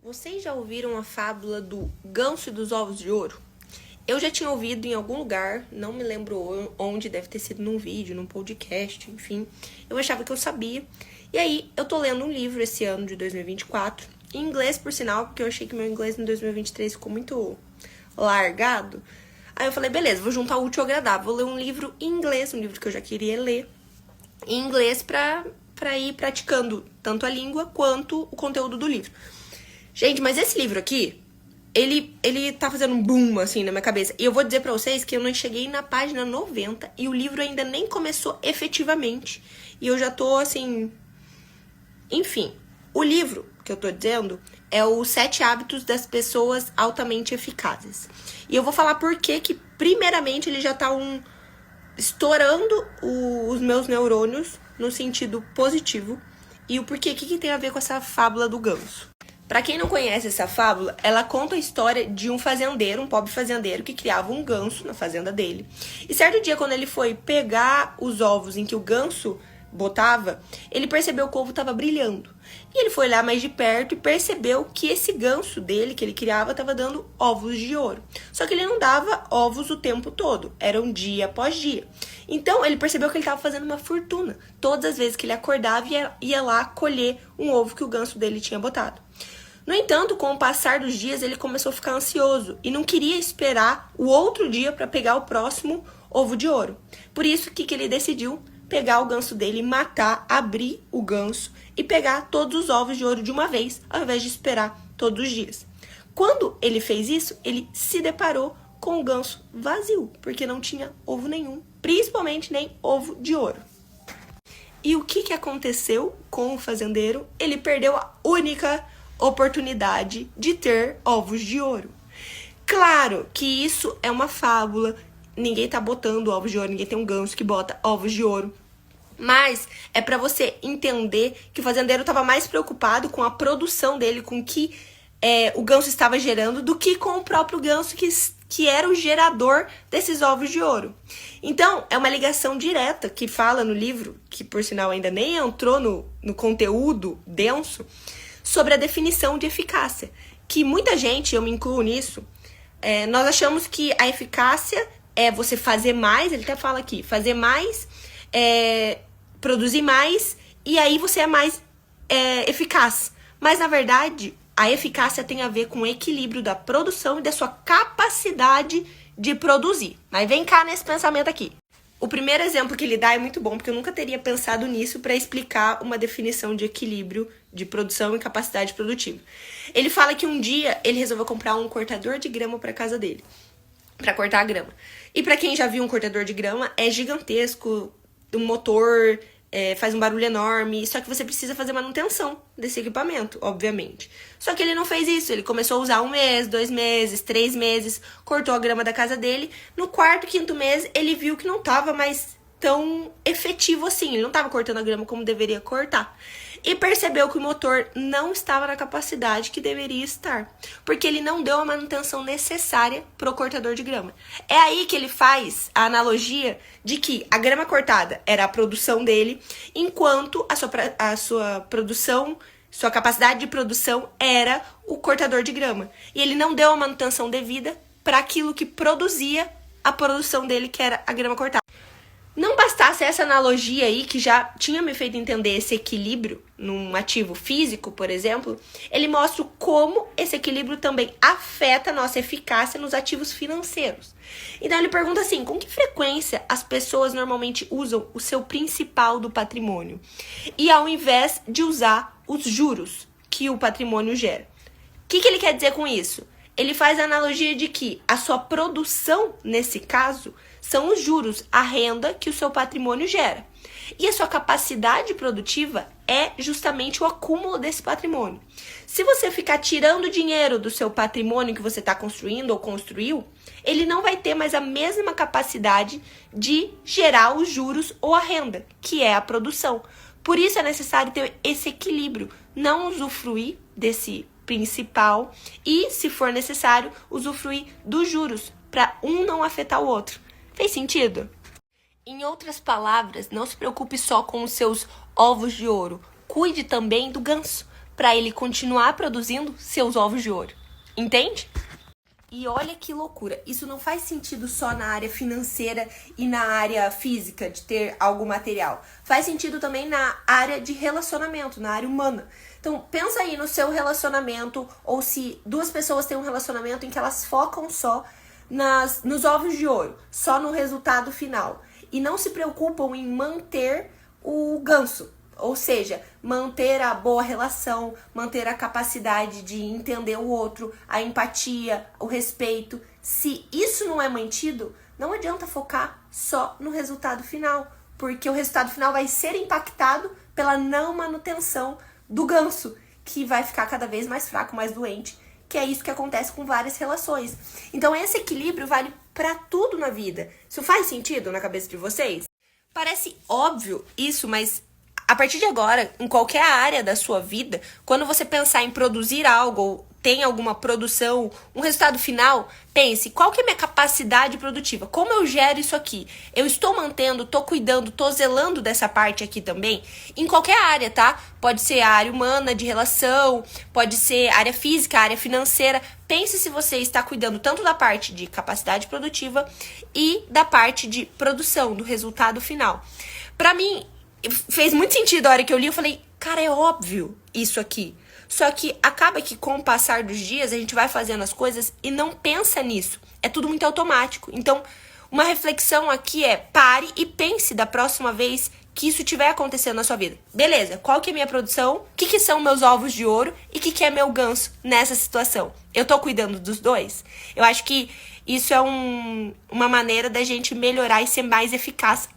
Vocês já ouviram a fábula do ganso e dos ovos de ouro? Eu já tinha ouvido em algum lugar, não me lembro onde, deve ter sido num vídeo, num podcast, enfim. Eu achava que eu sabia. E aí, eu tô lendo um livro esse ano de 2024, em inglês, por sinal, porque eu achei que meu inglês em 2023 ficou muito largado. Aí eu falei, beleza, vou juntar o útil ao agradável. Vou ler um livro em inglês, um livro que eu já queria ler em inglês pra ir praticando tanto a língua quanto o conteúdo do livro. Gente, mas esse livro aqui, ele tá fazendo um boom, assim, na minha cabeça. E eu vou dizer pra vocês que eu não cheguei na página 90 e o livro ainda nem começou efetivamente. E eu já tô, assim... Enfim, o livro que eu tô dizendo é os 7 hábitos das pessoas altamente eficazes. E eu vou falar por que primeiramente, ele já tá estourando os meus neurônios no sentido positivo. E o porquê, o que tem a ver com essa fábula do ganso. Pra quem não conhece essa fábula, ela conta a história de um fazendeiro, um pobre fazendeiro, que criava um ganso na fazenda dele. E certo dia, quando ele foi pegar os ovos em que o ganso botava, ele percebeu que o ovo estava brilhando. E ele foi lá mais de perto e percebeu que esse ganso dele, que ele criava, estava dando ovos de ouro. Só que ele não dava ovos o tempo todo, era um dia após dia. Então, ele percebeu que ele estava fazendo uma fortuna. Todas as vezes que ele acordava, ia lá colher um ovo que o ganso dele tinha botado. No entanto, com o passar dos dias, ele começou a ficar ansioso e não queria esperar o outro dia para pegar o próximo ovo de ouro. Por isso que ele decidiu pegar o ganso dele, matar, abrir o ganso e pegar todos os ovos de ouro de uma vez, ao invés de esperar todos os dias. Quando ele fez isso, ele se deparou com o ganso vazio, porque não tinha ovo nenhum, principalmente nem ovo de ouro. E o que aconteceu com o fazendeiro? Ele perdeu a única oportunidade de ter ovos de ouro. Claro que isso é uma fábula, ninguém tá botando ovos de ouro, ninguém tem um ganso que bota ovos de ouro. Mas é para você entender que o fazendeiro estava mais preocupado com a produção dele, com o que o ganso estava gerando, do que com o próprio ganso que era o gerador desses ovos de ouro. Então, é uma ligação direta que fala no livro, que por sinal ainda nem entrou no conteúdo denso, sobre a definição de eficácia. Que muita gente, eu me incluo nisso, nós achamos que a eficácia é você fazer mais, ele até fala aqui, fazer mais, produzir mais, e aí você é mais eficaz. Mas, na verdade, a eficácia tem a ver com o equilíbrio da produção e da sua capacidade de produzir. Mas vem cá nesse pensamento aqui. O primeiro exemplo que ele dá é muito bom, porque eu nunca teria pensado nisso para explicar uma definição de equilíbrio de produção e capacidade produtiva. Ele fala que um dia ele resolveu comprar um cortador de grama para casa dele, para cortar a grama. E para quem já viu um cortador de grama, é gigantesco, um motor, faz um barulho enorme, só que você precisa fazer manutenção desse equipamento, obviamente. Só que ele não fez isso, ele começou a usar 1 mês, 2 meses, 3 meses, cortou a grama da casa dele. No 4º, 5º mês, ele viu que não estava mais tão efetivo assim, ele não estava cortando a grama como deveria cortar. E percebeu que o motor não estava na capacidade que deveria estar, porque ele não deu a manutenção necessária para o cortador de grama. É aí que ele faz a analogia de que a grama cortada era a produção dele, enquanto a sua produção, sua capacidade de produção era o cortador de grama. E ele não deu a manutenção devida para aquilo que produzia a produção dele, que era a grama cortada. Não bastasse essa analogia aí, que já tinha me feito entender esse equilíbrio num ativo físico, por exemplo, ele mostra como esse equilíbrio também afeta a nossa eficácia nos ativos financeiros. Então ele pergunta assim, com que frequência as pessoas normalmente usam o seu principal do patrimônio? E ao invés de usar os juros que o patrimônio gera. O que ele quer dizer com isso? Ele faz a analogia de que a sua produção, nesse caso, são os juros, a renda que o seu patrimônio gera. E a sua capacidade produtiva é justamente o acúmulo desse patrimônio. Se você ficar tirando dinheiro do seu patrimônio que você está construindo ou construiu, ele não vai ter mais a mesma capacidade de gerar os juros ou a renda, que é a produção. Por isso é necessário ter esse equilíbrio, não usufruir desse principal e, se for necessário, usufruir dos juros, para um não afetar o outro. Fez sentido? Em outras palavras, não se preocupe só com os seus ovos de ouro. Cuide também do ganso, para ele continuar produzindo seus ovos de ouro. Entende? E olha que loucura, isso não faz sentido só na área financeira e na área física, de ter algo material. Faz sentido também na área de relacionamento, na área humana. Então, pensa aí no seu relacionamento, ou se duas pessoas têm um relacionamento em que elas focam só nos ovos de ouro, só no resultado final. E não se preocupam em manter o ganso. Ou seja, manter a boa relação, manter a capacidade de entender o outro, a empatia, o respeito. Se isso não é mantido, não adianta focar só no resultado final, porque o resultado final vai ser impactado pela não manutenção do ganso, que vai ficar cada vez mais fraco, mais doente, que é isso que acontece com várias relações. Então esse equilíbrio vale para tudo na vida. Isso faz sentido na cabeça de vocês? Parece óbvio isso, mas a partir de agora, em qualquer área da sua vida, quando você pensar em produzir algo, ou tem alguma produção, um resultado final, pense, qual que é a minha capacidade produtiva? Como eu gero isso aqui? Eu estou mantendo, estou cuidando, estou zelando dessa parte aqui também? Em qualquer área, tá? Pode ser a área humana, de relação, pode ser área física, área financeira. Pense se você está cuidando tanto da parte de capacidade produtiva e da parte de produção, do resultado final. Para mim, fez muito sentido a hora que eu li, eu falei, cara, é óbvio isso aqui. Só que acaba que com o passar dos dias a gente vai fazendo as coisas e não pensa nisso. É tudo muito automático. Então, uma reflexão aqui é, pare e pense da próxima vez que isso estiver acontecendo na sua vida. Beleza, qual que é a minha produção? O que são meus ovos de ouro? E o que é meu ganso nessa situação? Eu tô cuidando dos dois? Eu acho que isso é uma maneira da gente melhorar e ser mais eficaz